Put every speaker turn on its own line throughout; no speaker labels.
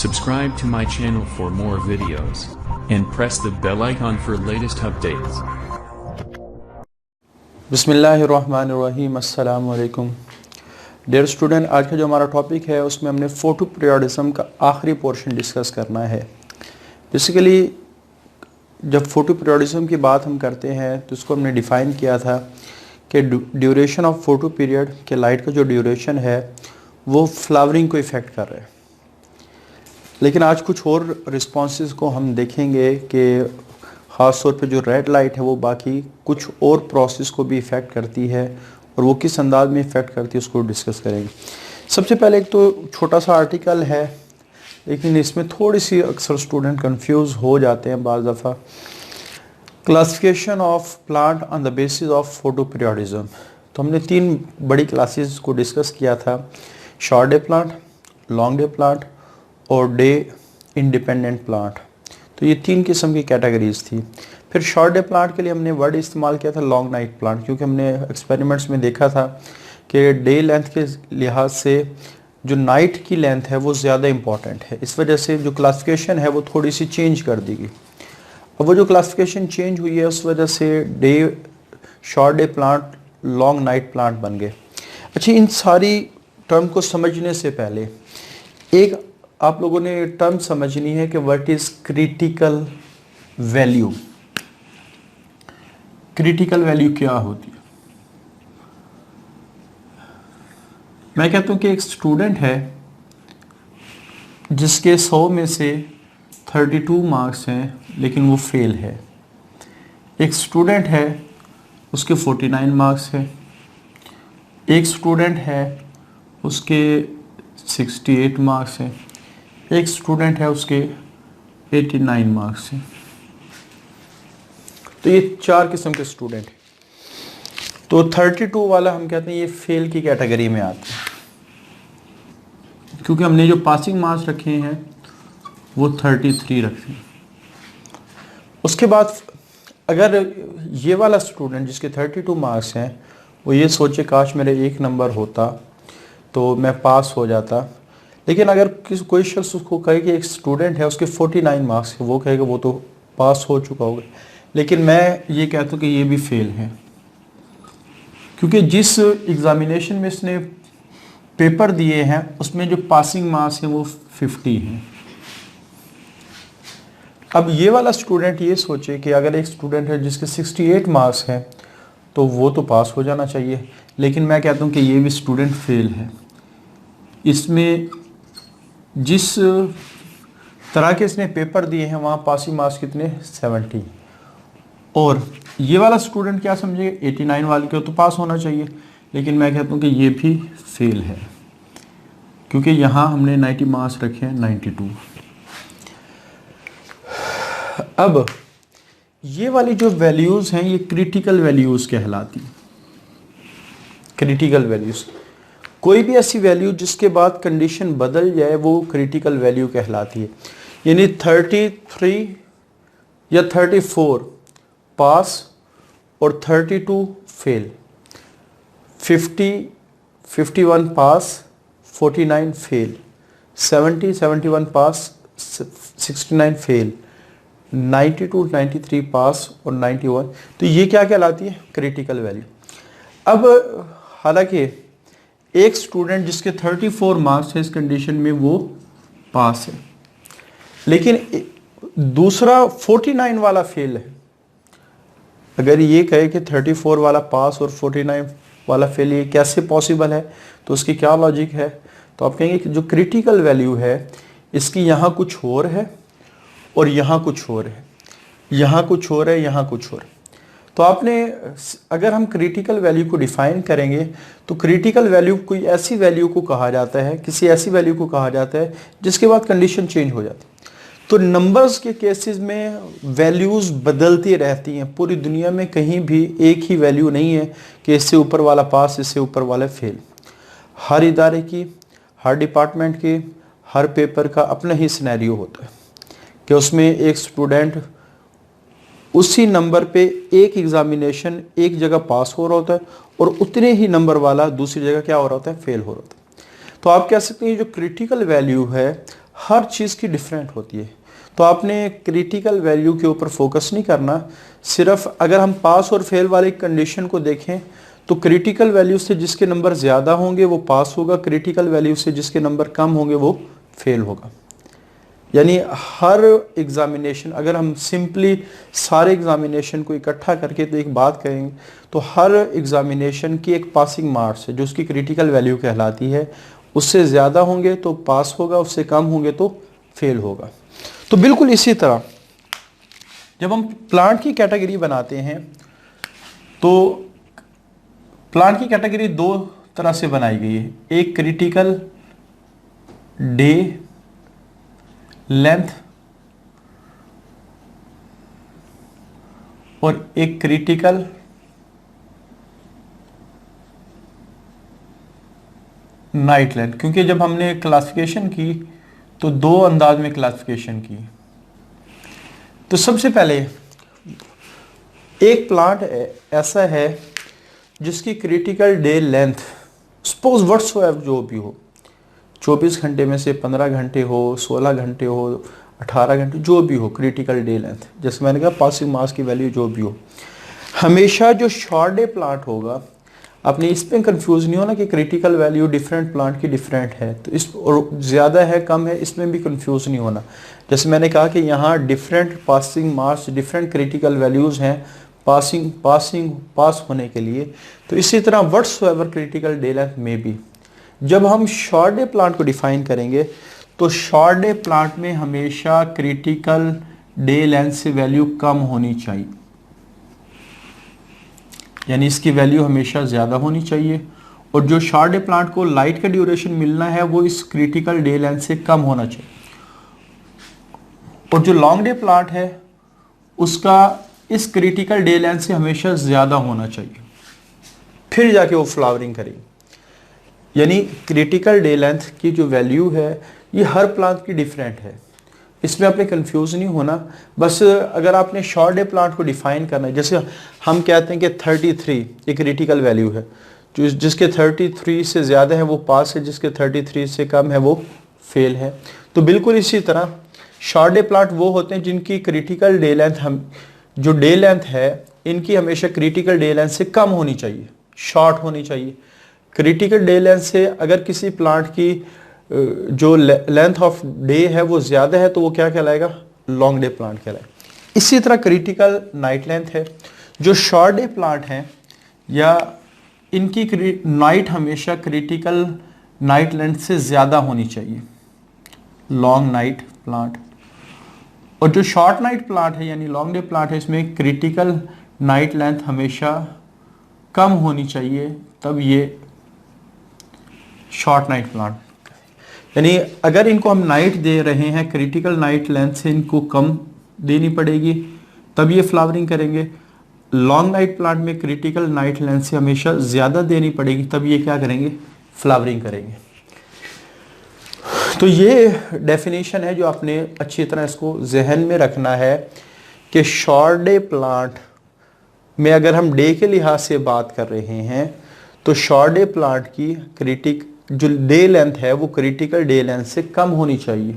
Subscribe to my channel for more videos and press the bell icon for latest updates.
बिस्मिल्लाहिर्रहमानिर्रहीम, अस्सलाम वालेकुम। Dear student, आज का जो हमारा टॉपिक है उसमें हमने फोटो पीरियोडिज्म का आखिरी पोर्शन डिस्कस करना है। बेसिकली जब फोटो पीरियोडिज्म की बात हम करते हैं तो उसको हमने डिफ़ाइन किया था कि ड्यूरेशन ऑफ फोटो पीरियड के लाइट का जो ड्यूरेशन है वो फ्लावरिंग को इफ़ेक्ट कर रहा है। लेकिन आज कुछ और रिस्पॉन्सेज को हम देखेंगे कि ख़ास तौर पे जो रेड लाइट है वो बाकी कुछ और प्रोसेस को भी इफ़ेक्ट करती है और वो किस अंदाज में इफ़ेक्ट करती है उसको डिस्कस करेंगे। सबसे पहले एक तो छोटा सा आर्टिकल है, लेकिन इसमें थोड़ी सी अक्सर स्टूडेंट कंफ्यूज हो जाते हैं बाज़ दफ़ा। Classification of plant on the basis of photo periodism. तो हमने 3 बड़ी क्लासेस को डिस्कस किया था, short day plant, long day plant और डे इंडिपेंडेंट प्लांट। तो ये 3 किस्म की कैटेगरीज थी। फिर शॉर्ट डे प्लांट के लिए हमने वर्ड इस्तेमाल किया था लॉन्ग नाइट प्लांट, क्योंकि हमने एक्सपेरिमेंट्स में देखा था कि डे लेंथ के लिहाज से जो नाइट की लेंथ है वो ज़्यादा इंपॉर्टेंट है। इस वजह से जो क्लासिफिकेशन है वो थोड़ी सी चेंज कर दी गई। अब वो जो क्लासिफिकेशन चेंज हुई है उस वजह से day short day plant long night plant बन गए। अच्छा, इन सारी टर्म को समझने से पहले एक आप लोगों ने टर्म समझनी है कि what is critical value. Critical value क्या होती है? मैं कहता हूँ कि एक स्टूडेंट है जिसके 100 में से 32 मार्क्स हैं लेकिन वो फेल है। एक स्टूडेंट है उसके 49 मार्क्स है। एक स्टूडेंट है उसके 68 मार्क्स हैं। एक स्टूडेंट है उसके 89 मार्क्स हैं। तो ये 4 किस्म के स्टूडेंट हैं। तो 32 वाला हम कहते हैं ये फेल की कैटेगरी में आता है, क्योंकि हमने जो पासिंग मार्क्स रखे हैं वो 33 रखे हैं। उसके बाद अगर ये वाला स्टूडेंट जिसके 32 मार्क्स हैं वो ये सोचे काश मेरे 1 नंबर होता तो मैं पास हो जाता, लेकिन अगर कोई शख्स उसको कहे कि एक स्टूडेंट है उसके 49 मार्क्स है, वो कहेगा वो तो पास हो चुका होगा, लेकिन मैं ये कहता हूँ कि ये भी फेल है, क्योंकि जिस एग्ज़ामिनेशन में इसने पेपर दिए हैं उसमें जो पासिंग मार्क्स हैं वो 50 हैं। अब ये वाला स्टूडेंट ये सोचे कि अगर एक स्टूडेंट है जिसके 68 मार्क्स हैं तो वो तो पास हो जाना चाहिए, लेकिन मैं कहता हूँ कि ये भी स्टूडेंट फेल है। इसमें जिस तरह के इसने पेपर दिए हैं वहाँ पासिंग मार्क्स कितने 70, और ये वाला स्टूडेंट क्या समझे 89 वाले को तो पास होना चाहिए, लेकिन मैं कहता हूँ कि ये भी फेल है, क्योंकि यहाँ हमने 90 मार्क्स रखे हैं 92। अब ये वाली जो वैल्यूज़ हैं ये क्रिटिकल वैल्यूज़ कहलाती हैं। क्रिटिकल वैल्यूज़, कोई भी ऐसी वैल्यू जिसके बाद कंडीशन बदल जाए वो क्रिटिकल वैल्यू कहलाती है। यानी 33 या 34 पास और 32 फेल, 51 पास 49 फेल, 71 पास 69 फेल, 93 पास और 91। तो ये क्या कहलाती है? Critical value. अब हालांकि एक स्टूडेंट जिसके 34 मार्क्स है इस कंडीशन में वो पास है, लेकिन दूसरा 49 वाला फेल है। अगर ये कहे कि 34 वाला पास और 49 वाला फेल, ये कैसे पॉसिबल है? तो उसकी क्या लॉजिक है? तो आप कहेंगे कि जो क्रिटिकल वैल्यू है इसकी यहाँ कुछ और है और यहाँ कुछ और है, यहाँ कुछ और है, यहाँ कुछ और है। तो आपने अगर हम क्रिटिकल वैल्यू को डिफाइन करेंगे तो क्रिटिकल वैल्यू कोई ऐसी वैल्यू को कहा जाता है, किसी ऐसी वैल्यू को कहा जाता है जिसके बाद कंडीशन चेंज हो जाती है। तो नंबर्स के केसेस में वैल्यूज़ बदलती रहती हैं। पूरी दुनिया में कहीं भी एक ही वैल्यू नहीं है कि इससे ऊपर वाला पास, इससे ऊपर वाला फेल। हर इदारे की, हर डिपार्टमेंट के, हर पेपर का अपना ही सिनेरियो होता है कि उसमें एक स्टूडेंट उसी नंबर पे एक एग्जामिनेशन एक जगह पास हो रहा होता है और उतने ही नंबर वाला दूसरी जगह क्या हो रहा होता है? फेल हो रहा होता है। तो आप कह सकते हैं जो क्रिटिकल वैल्यू है हर चीज़ की डिफरेंट होती है। तो आपने क्रिटिकल वैल्यू के ऊपर फोकस नहीं करना, सिर्फ अगर हम पास और फेल वाली कंडीशन को देखें तो क्रिटिकल वैल्यू से जिसके नंबर ज़्यादा होंगे वो पास होगा, क्रिटिकल वैल्यू से जिसके नंबर कम होंगे वो फेल होगा। यानी हर एग्ज़ामिनेशन, अगर हम सिंपली सारे एग्ज़ामिनेशन को इकट्ठा करके तो एक बात करेंगे तो हर एग्ज़ामिनेशन की एक पासिंग मार्क्स है जो उसकी क्रिटिकल वैल्यू कहलाती है। उससे ज़्यादा होंगे तो पास होगा, उससे कम होंगे तो फेल होगा। तो बिल्कुल इसी तरह जब हम प्लांट की कैटेगरी बनाते हैं तो प्लांट की कैटेगरी दो तरह से बनाई गई है, एक क्रिटिकल डे लेंथ और एक क्रिटिकल नाइट लेंथ। क्योंकि जब हमने क्लासिफिकेशन की तो दो अंदाज में क्लासिफिकेशन की। तो सबसे पहले एक प्लांट ऐसा है जिसकी critical day length suppose whatsoever जो भी हो, 24 घंटे में से 15 घंटे हो, 16 घंटे हो, 18 घंटे, जो भी हो क्रिटिकल डे लेंथ, जैसे मैंने कहा पासिंग मार्क्स की वैल्यू जो भी हो, हमेशा जो शॉर्ट डे प्लांट होगा, आपने इस पे कंफ्यूज नहीं होना कि क्रिटिकल वैल्यू डिफरेंट प्लांट की डिफरेंट है, तो इस और ज़्यादा है कम है इसमें भी कंफ्यूज नहीं होना। जैसे मैंने कहा कि यहाँ different passing marks, different critical values हैं पास होने के लिए। तो इसी तरह व्हाट्सएवर क्रिटिकल डे लेंथ में भी जब हम शॉर्ट डे प्लांट को डिफाइन करेंगे तो शॉर्ट डे प्लांट में हमेशा क्रिटिकल डे लेंथ से वैल्यू कम होनी चाहिए, यानी इसकी वैल्यू हमेशा ज़्यादा होनी चाहिए। और जो शॉर्ट डे प्लांट को लाइट का ड्यूरेशन मिलना है वो इस क्रिटिकल डे लेंथ से कम होना चाहिए। और जो लॉन्ग डे प्लांट है उसका इस क्रिटिकल डे लेंथ से हमेशा ज़्यादा होना चाहिए, फिर जाके वो फ्लावरिंग करेगी। यानी क्रिटिकल डे लेंथ की जो वैल्यू है ये हर प्लांट की डिफरेंट है, इसमें आपने कंफ्यूज नहीं होना। बस अगर आपने शॉर्ट डे प्लांट को डिफाइन करना है, जैसे हम कहते हैं कि 33 एक क्रिटिकल वैल्यू है, जो जिसके 33 से ज़्यादा है वो पास है, जिसके 33 से कम है वो फेल है। तो बिल्कुल इसी तरह शॉर्ट डे प्लांट वो होते हैं जिनकी क्रिटिकल डे लेंथ हम जो डे लेंथ है इनकी हमेशा क्रिटिकल डे लेंथ से कम होनी चाहिए, शॉर्ट होनी चाहिए। क्रिटिकल डे लेंथ से अगर किसी प्लांट की जो लेंथ ऑफ डे है वो ज़्यादा है तो वो क्या कहलाएगा, लॉन्ग डे प्लांट कहलाएगा। इसी तरह क्रिटिकल नाइट लेंथ है, जो शॉर्ट डे प्लांट हैं या इनकी नाइट हमेशा क्रिटिकल नाइट लेंथ से ज़्यादा होनी चाहिए, लॉन्ग नाइट प्लांट। और जो शॉर्ट नाइट प्लांट है यानी लॉन्ग डे प्लांट है, इसमें क्रिटिकल नाइट लेंथ हमेशा कम होनी चाहिए, तब ये शॉर्ट नाइट प्लांट। यानी अगर इनको हम नाइट दे रहे हैं, क्रिटिकल नाइट लेंथ से इनको कम देनी पड़ेगी तब ये फ्लावरिंग करेंगे। लॉन्ग नाइट प्लांट में क्रिटिकल नाइट लेंथ से हमेशा ज़्यादा देनी पड़ेगी तब ये क्या करेंगे, फ्लावरिंग करेंगे। तो ये डेफिनेशन है जो आपने अच्छी तरह इसको जहन में रखना है कि शॉर्ट डे प्लांट में अगर हम डे के लिहाज से बात कर रहे हैं तो शॉर्ट डे प्लांट की जो डे लेंथ है वो क्रिटिकल डे लेंथ से कम होनी चाहिए,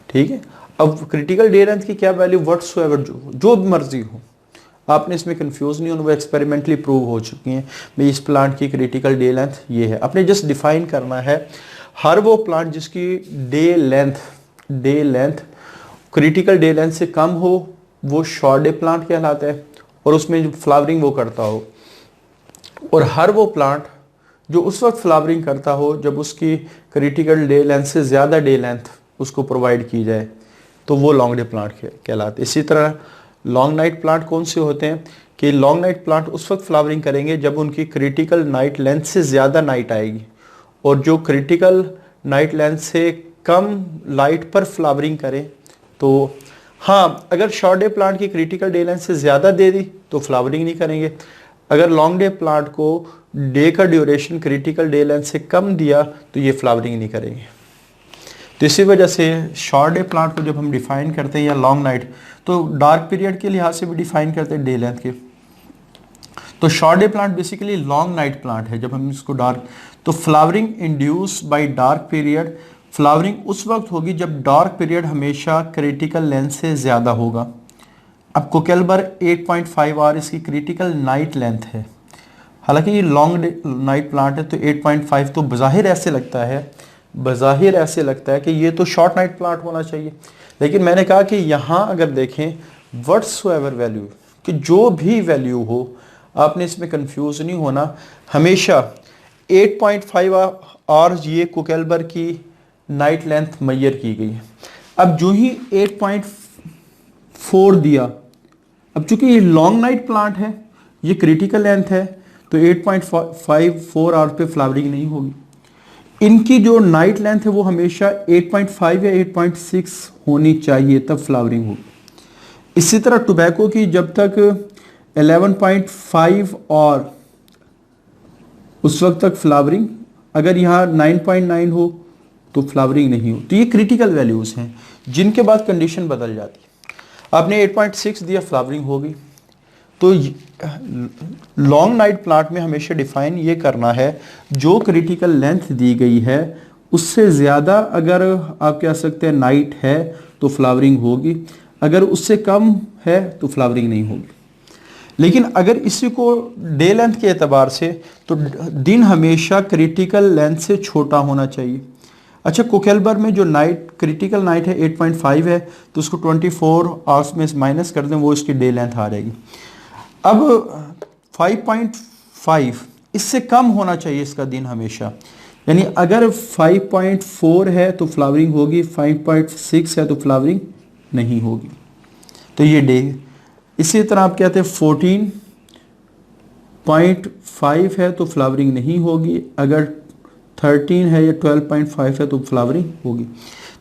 ठीक है। अब क्रिटिकल डे लेंथ की क्या वैल्यू, व्हाट्सएवर जो मर्जी हो, आपने इसमें कंफ्यूज नहीं होना, वो एक्सपेरिमेंटली प्रूव हो चुकी हैं भाई इस प्लांट की क्रिटिकल डे लेंथ ये है। आपने जस्ट डिफाइन करना है हर वो प्लांट जिसकी day length critical day length से कम हो वो शॉर्ट डे प्लांट कहलाता है और उसमें जो फ्लावरिंग वो करता हो, और हर वो प्लांट जो उस वक्त फ्लावरिंग करता हो जब उसकी क्रिटिकल डे लेंथ से ज़्यादा डे लेंथ उसको प्रोवाइड की जाए तो वो लॉन्ग डे प्लांट कहलाते। इसी तरह लॉन्ग नाइट प्लांट कौन से होते हैं कि लॉन्ग नाइट प्लांट उस वक्त फ्लावरिंग करेंगे जब उनकी क्रिटिकल नाइट लेंथ से ज़्यादा नाइट आएगी, और जो क्रिटिकल नाइट लेंथ से कम लाइट पर फ्लावरिंग करें तो हाँ, अगर शॉर्ट डे प्लांट की क्रिटिकल डे लेंथ से ज़्यादा दे दी तो फ्लावरिंग नहीं करेंगे। अगर लॉन्ग डे प्लांट को डे का ड्यूरेशन क्रिटिकल डे लेंथ से कम दिया तो ये फ्लावरिंग नहीं करेंगे। तो इसी वजह से शॉर्ट डे प्लांट को जब हम डिफाइन करते हैं या लॉन्ग नाइट, तो डार्क पीरियड के लिहाज से भी डिफाइन करते हैं डे लेंथ के। तो short day plant basically long night plant है। जब हम इसको डार्क, तो flowering induce by dark period flowering उस वक्त होगी जब डार्क पीरियड हमेशा क्रिटिकल लेंथ से ज़्यादा होगा। अब कोकेलबर 8.5 आवर इसकी क्रिटिकल नाइट लेंथ है। हालांकि ये लॉन्ग नाइट प्लांट है तो 8.5 तो बज़ाहिर ऐसे लगता है कि ये तो शॉर्ट नाइट प्लांट होना चाहिए, लेकिन मैंने कहा कि यहाँ अगर देखें व्हाट्सोएवर वैल्यू, कि जो भी वैल्यू हो आपने इसमें कंफ्यूज नहीं होना, हमेशा 8.5 आवर्स ये कोकेलबर की नाइट लेंथ मैयर की गई है। अब जो ही 8.4 दिया, अब चूंकि ये लॉन्ग नाइट प्लांट है, ये क्रिटिकल लेंथ है, तो 8.54 आवर्स पे फ्लावरिंग नहीं होगी। इनकी जो नाइट लेंथ है वो हमेशा 8.5 या 8.6 होनी चाहिए, तब फ्लावरिंग होगी। इसी तरह टोबैको की जब तक 11.5 और उस वक्त तक फ्लावरिंग, अगर यहाँ 9.9 हो तो फ्लावरिंग नहीं हो। तो ये क्रिटिकल वैल्यूज हैं जिनके बाद कंडीशन बदल जाती है। आपने 8.6 दिया, फ्लावरिंग होगी। तो लॉन्ग नाइट प्लांट में हमेशा डिफाइन ये करना है, जो क्रिटिकल लेंथ दी गई है उससे ज़्यादा अगर आप कह सकते हैं नाइट है तो फ्लावरिंग होगी, अगर उससे कम है तो फ्लावरिंग नहीं होगी। लेकिन अगर इसी को डे लेंथ के एतबार से, तो दिन हमेशा क्रिटिकल लेंथ से छोटा होना चाहिए। अच्छा, कोकेलबर में जो नाइट क्रिटिकल नाइट है 8.5 है, तो उसको 24 आवर्स में माइनस कर दें, वो इसकी डे लेंथ आ जाएगी। अब 5.5 इससे कम होना चाहिए इसका दिन हमेशा, यानी अगर 5.4 है तो फ्लावरिंग होगी, 5.6 है तो फ्लावरिंग नहीं होगी। तो ये डे। इसी तरह आप कहते हैं 14.5 है तो फ्लावरिंग नहीं होगी, अगर 13 है या 12.5 है तो फ्लावरिंग होगी।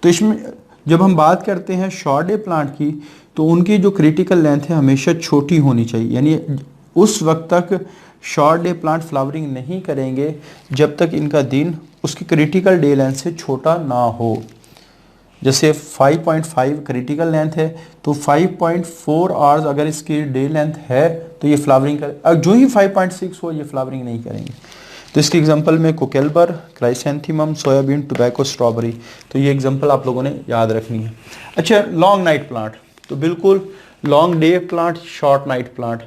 तो इसमें जब हम बात करते हैं शॉर्ट डे प्लांट की, तो उनकी जो क्रिटिकल लेंथ है हमेशा छोटी होनी चाहिए, यानी उस वक्त तक शॉर्ट डे प्लांट फ्लावरिंग नहीं करेंगे जब तक इनका दिन उसकी क्रिटिकल डे लेंथ से छोटा ना हो। जैसे 5.5 क्रिटिकल लेंथ है तो 5.4 आवर्स अगर इसकी डे लेंथ है तो ये फ्लावरिंग कर, अब जो ही 5.6 हो ये फ्लावरिंग नहीं करेंगे। तो इसकी एग्जांपल में कोकेलबर, क्राइसैंथेमम, सोयाबीन, टोबैको, स्ट्रॉबेरी, तो ये एग्जांपल आप लोगों ने याद रखनी है। अच्छा, लॉन्ग नाइट प्लांट, तो बिल्कुल long day plant, short night plant.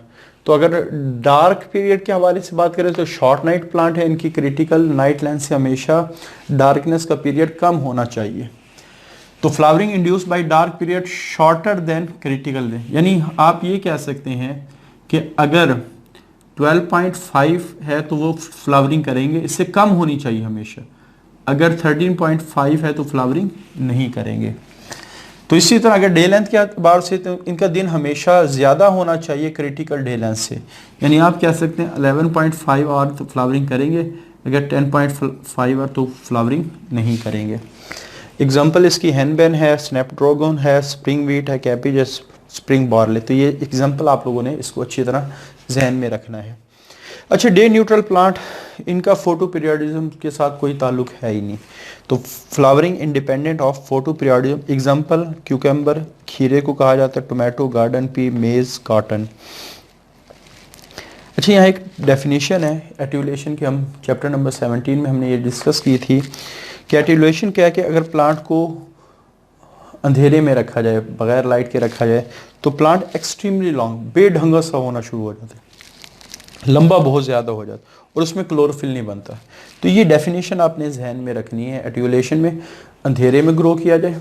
तो अगर डार्क पीरियड के हवाले से बात करें तो शॉर्ट नाइट प्लांट है, इनकी क्रिटिकल नाइट लेंथ से हमेशा डार्कनेस का पीरियड कम होना चाहिए। तो flowering induce by dark period shorter than critical day, यानी आप ये कह सकते हैं कि अगर 12.5 है तो वो फ्लावरिंग करेंगे, इससे कम होनी चाहिए हमेशा। अगर 13.5 है तो फ्लावरिंग नहीं करेंगे। तो इसी तरह अगर डे लेंथ के अतबार से तो इनका दिन हमेशा ज़्यादा होना चाहिए क्रिटिकल डे लेंथ से, यानी आप कह सकते हैं 11.5 आवर तो फ्लावरिंग करेंगे, अगर 10.5 आवर तो फ्लावरिंग नहीं करेंगे। एग्जाम्पल इसकी हैनबेन है, स्नैपड्रैगन है, स्प्रिंग वीट है, कैपिज है, स्प्रिंग बार्ले। तो ये एग्जाम्पल आप लोगों ने इसको अच्छी तरह जहन में रखना है। अच्छा, डे न्यूट्रल प्लांट, इनका फोटो पीरियडिज्म के साथ कोई ताल्लुक है ही नहीं, तो flowering independent of photo periodism. Example cucumber, खीरे को कहा जाता है, टोमेटो, गार्डन पी, मेज, कॉटन। अच्छा, यहाँ एक डेफिनेशन है एट्यूलेशन की, हम चैप्टर नंबर 17 में हमने ये डिस्कस की थी कि एट्यूलेशन क्या है कि अगर प्लांट को अंधेरे में रखा जाए, बगैर लाइट के रखा जाए, तो प्लांट एक्सट्रीमली लॉन्ग, बेढंगा सा होना शुरू हो जाता है, लंबा बहुत ज़्यादा हो जाता है और उसमें क्लोरोफिल नहीं बनता। तो ये डेफिनेशन आपने जहन में रखनी है। एट्यूलेशन में अंधेरे में ग्रो किया जाए,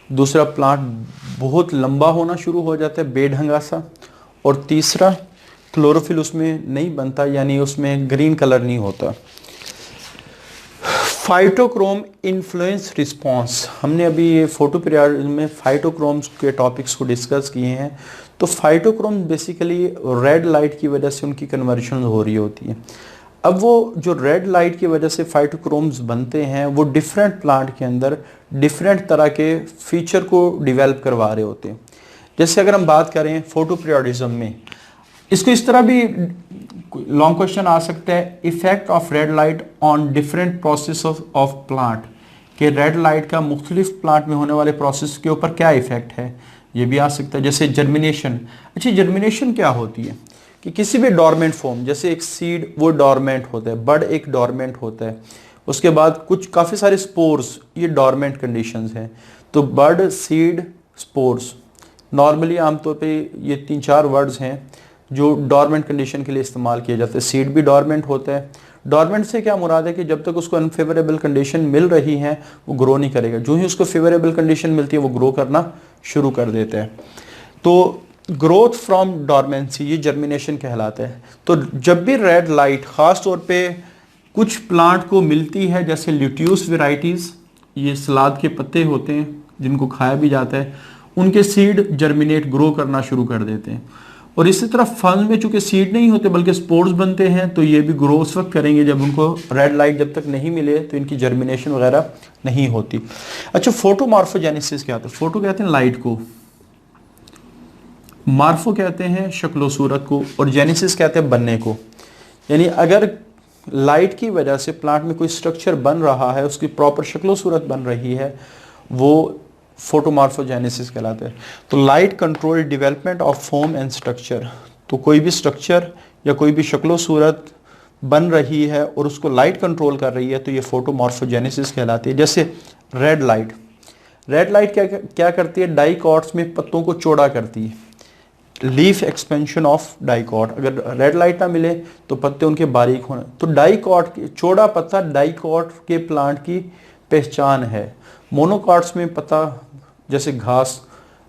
दूसरा प्लांट बहुत लंबा होना शुरू हो जाता है, बेढंगा सा, और तीसरा क्लोरोफिल उसमें नहीं बनता, यानी उसमें ग्रीन कलर नहीं होता। फाइटोक्रोम इन्फ्लुएंस रिस्पॉन्स, हमने अभी ये फोटो पीरियड में फाइटोक्रोम्स के टॉपिक्स को डिस्कस किए हैं। तो फाइटोक्रोम बेसिकली रेड लाइट की वजह से उनकी कन्वर्शन हो रही होती है। अब वो जो रेड लाइट की वजह से फाइटोक्रोम्स बनते हैं, वो डिफरेंट प्लांट के अंदर डिफरेंट तरह के फीचर को डिवेल्प करवा रहे होते हैं। जैसे अगर हम बात करें फोटो पीरियडिज्म में, इसको इस तरह भी लॉन्ग क्वेश्चन आ सकता है, effect of red light on different process of plant, कि रेड लाइट का मुख्तलिफ प्लांट में होने वाले प्रोसेस के ऊपर क्या इफेक्ट है, ये भी आ सकता है। जैसे जर्मिनेशन। अच्छा, जर्मिनेशन क्या होती है कि किसी भी डोरमेंट फॉर्म, जैसे एक सीड वो डोरमेंट होता है, बड एक डोरमेंट होता है, उसके बाद कुछ काफ़ी सारे स्पोर्स, ये डॉर्मेंट कंडीशंस हैं। तो बड, सीड, स्पोर्स, नॉर्मली आमतौर पे ये 3-4 वर्ड्स हैं जो डॉर्मेंट कंडीशन के लिए इस्तेमाल किए जाते हैं। सीड भी डॉर्मेंट होता है। डॉर्मेंट से क्या मुराद है कि जब तक उसको अनफेवरेबल कंडीशन मिल रही है वो ग्रो नहीं करेगा, जो ही उसको फेवरेबल कंडीशन मिलती है वो ग्रो करना शुरू कर देता है। तो ग्रोथ फ्रॉम डॉर्मेंसी, ये जर्मिनेशन कहलाता है। तो जब भी रेड लाइट ख़ास तौर पे कुछ प्लांट को मिलती है, जैसे ल्यूट्यूस वेराइटीज़, ये सलाद के पत्ते होते हैं जिनको खाया भी जाता है, उनके सीड जर्मिनेट, ग्रो करना शुरू कर देते हैं। और इसी तरह फल में चूंकि सीड नहीं होते बल्कि स्पोर्स बनते हैं, तो ये भी ग्रो उस वक्त करेंगे जब उनको रेड लाइट जब तक नहीं मिले तो इनकी जर्मिनेशन वगैरह नहीं होती। अच्छा, फोटोमॉर्फोजेनेसिस क्या होता है? फोटो कहते हैं लाइट को, मार्फो कहते हैं शक्लो सूरत को, और जेनेसिस कहते हैं बनने को। यानी अगर लाइट की वजह से प्लांट में कोई स्ट्रक्चर बन रहा है, उसकी प्रॉपर शक्लो सूरत बन रही है, वो फोटोमॉर्फोजेनेसिस कहलाता है। तो light control development of form and structure, तो कोई भी स्ट्रक्चर या कोई भी शक्लो सूरत बन रही है और उसको लाइट कंट्रोल कर रही है, तो ये फोटोमॉर्फोजेनेसिस कहलाती है। जैसे रेड लाइट, रेड लाइट क्या करती है? डाइकॉट्स में पत्तों को चौड़ा करती है, लीफ एक्सपेंशन ऑफ डाइकॉट। अगर रेड लाइट ना मिले तो पत्ते उनके बारीक होने, तो डाइकॉट, चौड़ा पत्ता डाइकॉट के प्लांट की पहचान है। मोनोकॉट्स में पत्ता, जैसे घास,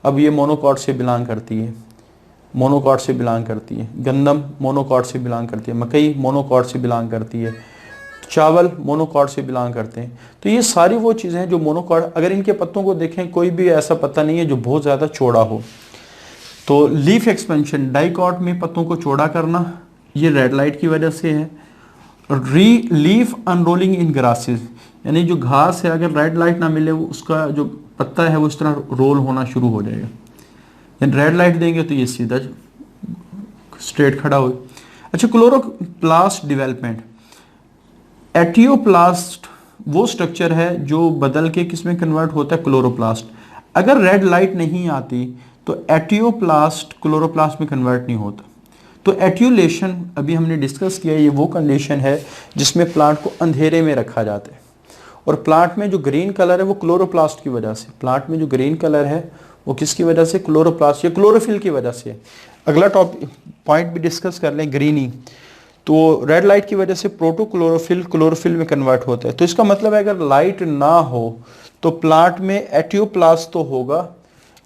अब ये मोनोकॉट से बिलोंग करती है, मोनोकॉट से बिलोंग करती है। गंदम मोनोकॉट से बिलोंग करती है, मकई मोनोकॉट से बिलोंग करती है, चावल मोनोकॉट से बिलोंग करते हैं। तो ये सारी वो चीज़ें हैं जो मोनोकॉट, अगर इनके पत्तों को देखें कोई भी ऐसा पत्ता नहीं है जो बहुत ज़्यादा चौड़ा हो। तो लीफ एक्सपेंशन, डाइकॉट में पत्तों को चौड़ा करना, ये रेड लाइट की वजह से है। लीफ अनरोलिंग इन ग्रासेस, यानी जो घास है अगर रेड लाइट ना मिले वो उसका जो पत्ता है वो इस तरह रोल होना शुरू हो जाएगा। यानी रेड लाइट देंगे तो ये सीधा स्ट्रेट खड़ा हो। अच्छा, क्लोरोप्लास्ट डेवलपमेंट, एटियोप्लास्ट वो स्ट्रक्चर है जो बदल के किस में कन्वर्ट होता है? क्लोरोप्लास्ट। अगर रेड लाइट नहीं आती तो एटियोप्लास्ट क्लोरोप्लास्ट में कन्वर्ट नहीं होता। तो एट्यूलेशन अभी हमने डिस्कस किया, ये वो कंडीशन है जिसमें प्लांट को अंधेरे में रखा जाता है, और प्लांट में जो ग्रीन कलर है वो क्लोरोप्लास्ट की वजह से, प्लांट में जो ग्रीन कलर है वो किसकी वजह से? क्लोरोप्लास्ट या क्लोरोफिल की वजह से। अगला पॉइंट भी डिस्कस कर लें, ग्रीनी। तो रेड लाइट की वजह से प्रोटोक्लोरोफिल क्लोरोफिल में कन्वर्ट होता है। तो इसका मतलब है अगर लाइट ना हो तो प्लांट में एटियोप्लास्ट तो होगा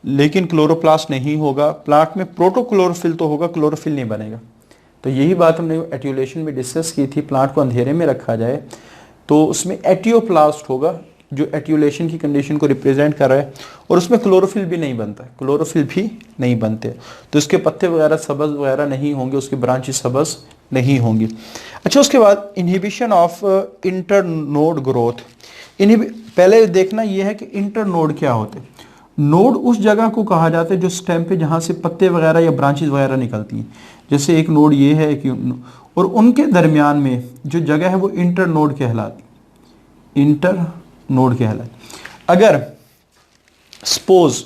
लेकिन क्लोरोप्लास्ट नहीं होगा। प्लांट में प्रोटोक्लोरोफिल तो होगा, क्लोरोफिल नहीं बनेगा। तो यही बात हमने एट्यूलेशन में डिस्कस की थी, प्लांट को अंधेरे में रखा जाए तो उसमें एटियोप्लास्ट होगा जो एट्यूलेशन की कंडीशन को रिप्रेजेंट कर रहा है, और उसमें क्लोरोफिल भी नहीं बनता है, क्लोरोफिल भी नहीं बनते। तो इसके पत्ते वगैरह सब्ज वगैरह नहीं होंगे, उसकी ब्रांचेस सब्ज नहीं होंगी। अच्छा, उसके बाद इनहिबिशन ऑफ इंटरनोड ग्रोथ। पहले देखना यह है कि इंटरनोड क्या होते हैं। नोड उस जगह को कहा जाता है जो स्टेम पे जहाँ से पत्ते वगैरह या ब्रांचेस वगैरह निकलती हैं। जैसे एक नोड ये है, एक और उनके दरमियान में जो जगह है वो इंटर नोड कहलाती, इंटर नोड कहलाती। अगर सपोज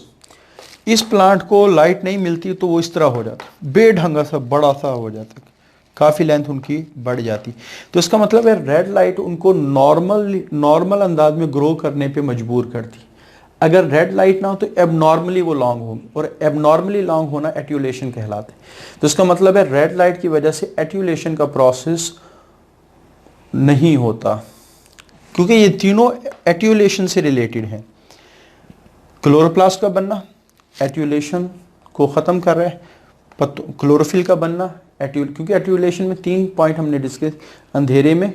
इस प्लांट को लाइट नहीं मिलती तो वो इस तरह हो जाता, बेढंगा सा बड़ा सा हो जाता, काफ़ी लेंथ उनकी बढ़ जाती। तो इसका मतलब है रेड लाइट उनको नॉर्मल अंदाज में ग्रो करने पे मजबूर करती। अगर रेड लाइट ना हो तो एबनॉर्मली वो लॉन्ग हो, और एबनॉर्मली लॉन्ग होना एट्यूलेशन कहलाता है। तो इसका मतलब है रेड लाइट की वजह से एट्यूलेशन का प्रोसेस नहीं होता, क्योंकि ये तीनों एट्यूलेशन से रिलेटेड हैं। क्लोरोप्लास्ट का बनना एट्यूलेशन को ख़त्म कर रहा है, क्लोरोफिल का बनना क्योंकि एट्यूलेशन में 3 पॉइंट हमने डिस्कस, अंधेरे में,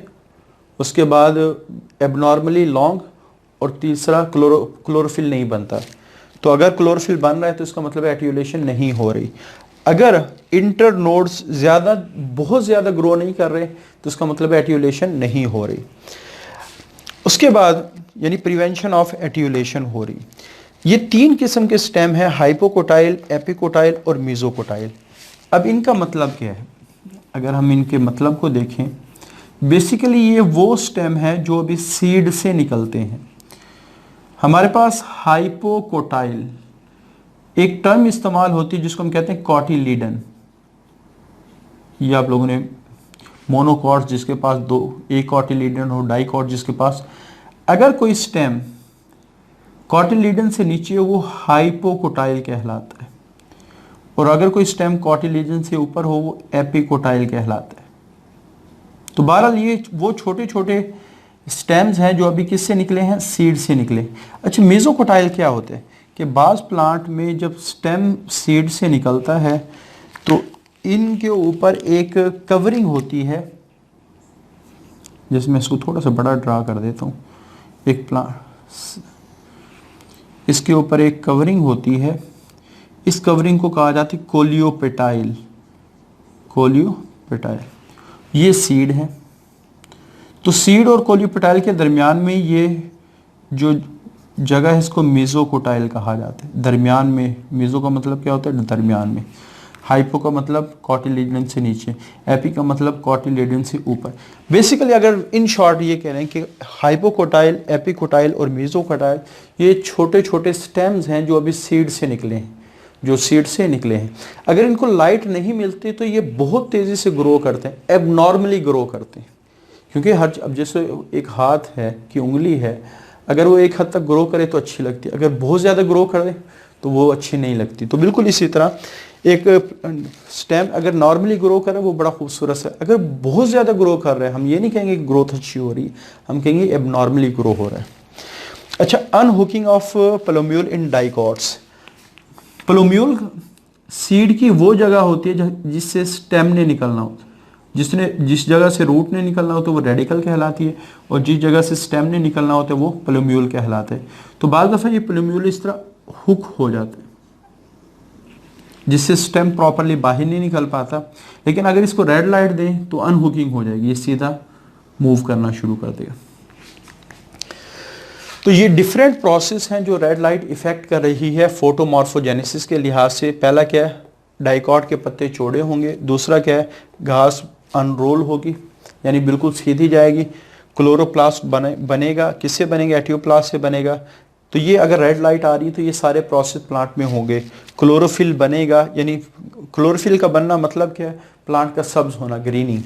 उसके बाद एबनॉर्मली लॉन्ग, और तीसरा क्लोरोफिल नहीं बनता। तो अगर क्लोरोफिल बन रहा है तो इसका मतलब एट्यूलेशन नहीं हो रही। अगर इंटर नोड्स बहुत ज़्यादा ग्रो नहीं कर रहे तो इसका मतलब एट्यूलेशन नहीं हो रही। उसके बाद यानी प्रिवेंशन ऑफ एट्यूलेशन हो रही। ये 3 किस्म के स्टेम है, हाइपोकोटाइल, एपिकोटाइल और मीजोकोटाइल। अब इनका मतलब क्या है? अगर हम इनके मतलब को देखें, बेसिकली ये वो स्टेम है जो अभी सीड से निकलते हैं। हमारे पास हाइपोकोटाइल एक टर्म इस्तेमाल होती है जिसको हम कहते हैं कॉटिलीडन, ये आप लोगों ने मोनोकॉट्स जिसके पास दो, एक कॉटिलीडन हो, डाइकॉट जिसके पास, अगर कोई स्टेम कॉटिलीडन से नीचे वो हाइपोकोटाइल कहलाता है, और अगर कोई स्टेम कॉटिलीडन से ऊपर हो वो एपिकोटाइल कहलाता है। तो बहरहाल ये वो छोटे छोटे स्टेम्स हैं जो अभी किससे निकले हैं, सीड से निकले। अच्छा, मेसोकोटाइल क्या होते हैं कि बाज प्लांट में जब स्टेम सीड से निकलता है तो इनके ऊपर एक कवरिंग होती है, जिसमें इसको थोड़ा सा बड़ा ड्रा कर देता हूँ। एक प्लांट, इसके ऊपर एक कवरिंग होती है, इस कवरिंग को कहा जाती है कोलियोपेटाइल। कोलियोपेटाइल ये सीड है। तो सीड और कोलियोपेटाइल के दरमियान में ये जो जगह है इसको मेसोकोटाइल कहा जाता है। दरमियान में, मेसो का मतलब क्या होता है, दरमियान में। हाइपो का मतलब कॉटिलीडन से नीचे, एपी का मतलब कॉटिलीडन से ऊपर। बेसिकली अगर इन शॉर्ट ये कह रहे हैं कि हाइपोकोटाइल, एपिकोटाइल और मेसोकोटाइल ये छोटे छोटे स्टेम्स हैं जो अभी सीड से निकले हैं, जो सीड से निकले हैं। अगर इनको लाइट नहीं मिलती तो ये बहुत तेज़ी से ग्रो करते हैं, एबनॉर्मली ग्रो करते हैं। क्योंकि अब जैसे एक हाथ है कि उंगली है, अगर वो एक हद तक ग्रो करे तो अच्छी लगती है, अगर बहुत ज़्यादा ग्रो करे तो वो अच्छी नहीं लगती। तो बिल्कुल इसी तरह एक स्टेम अगर नॉर्मली ग्रो करे वो बड़ा खूबसूरत है, अगर बहुत ज़्यादा ग्रो कर रहे हैं, हम ये नहीं कहेंगे कि ग्रोथ अच्छी हो रही है, हम कहेंगे एबनॉर्मली ग्रो हो रहा है। अच्छा, unhooking of plumule in dicots. Plumule seed की वो जगह होती है जिससे स्टेम ने निकलना होता है। जिस जगह से रूट ने निकलना होता है वो रेडिकल कहलाती है, और जिस जगह से स्टेम ने निकलना होता है वो प्लूम्यूल कहलाता है। तो बाज़ दफ़ा ये प्लूम्यूल इस तरह हुक हो जाता है, जिससे स्टेम प्रॉपरली बाहर नहीं निकल पाता। लेकिन अगर इसको रेड लाइट दें तो अनहुकिंग हो जाएगी, ये सीधा मूव करना शुरू कर देगा। तो ये डिफरेंट प्रोसेस हैं जो रेड लाइट इफेक्ट कर रही है फोटोमॉर्फोजेनेसिस के लिहाज से। पहला क्या है, डाइकॉट के पत्ते चौड़े होंगे। दूसरा क्या है, घास अनरोल होगी, यानी बिल्कुल सीधी जाएगी। क्लोरोप्लास्ट बनेगा, किससे बनेगा, एटियोप्लास्ट से बनेगा। तो ये अगर रेड लाइट आ रही है तो ये सारे प्रोसेस प्लांट में होंगे। क्लोरोफिल बनेगा, यानी क्लोरोफिल का बनना मतलब क्या है, प्लांट का सब्ज होना, ग्रीनिंग।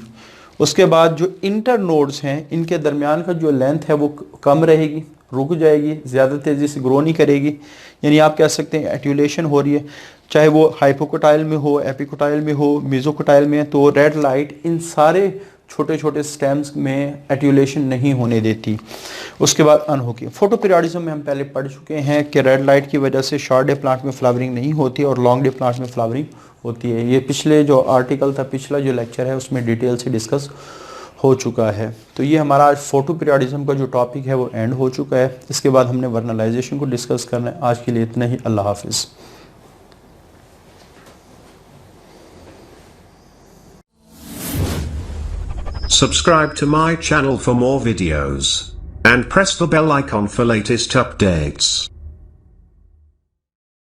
उसके बाद जो इंटर नोड्स हैं इनके दरमियान का जो लेंथ है वो कम रहेगी, रुक जाएगी, ज़्यादा तेज़ी से ग्रो नहीं करेगी। यानी आप कह सकते हैं एट्यूलेशन हो रही है, चाहे वो हाइपोकोटाइल में हो, एपिकोटाइल में हो, मेसोकोटाइल में। तो रेड लाइट इन सारे छोटे छोटे स्टेम्स में एट्यूलेशन नहीं होने देती। उसके बाद अनहुकिंग। फोटो पीरियडिज्म में हम पहले पढ़ चुके हैं कि रेड लाइट की वजह से शॉर्ट डे प्लांट में फ्लावरिंग नहीं होती और लॉन्ग डे प्लांट में फ्लावरिंग होती है। ये पिछले जो आर्टिकल था, पिछला जो लेक्चर है उसमें डिटेल से डिस्कस हो चुका है। तो ये हमारा आज फोटो पीरियडिज्म का जो टॉपिक है वो एंड हो चुका है। इसके बाद हमने वर्नलाइजेशन को डिस्कस करना है। आज के लिए इतना ही। अल्लाह हाफिज़।
Subscribe to my channel for more videos and press the bell icon for latest updates.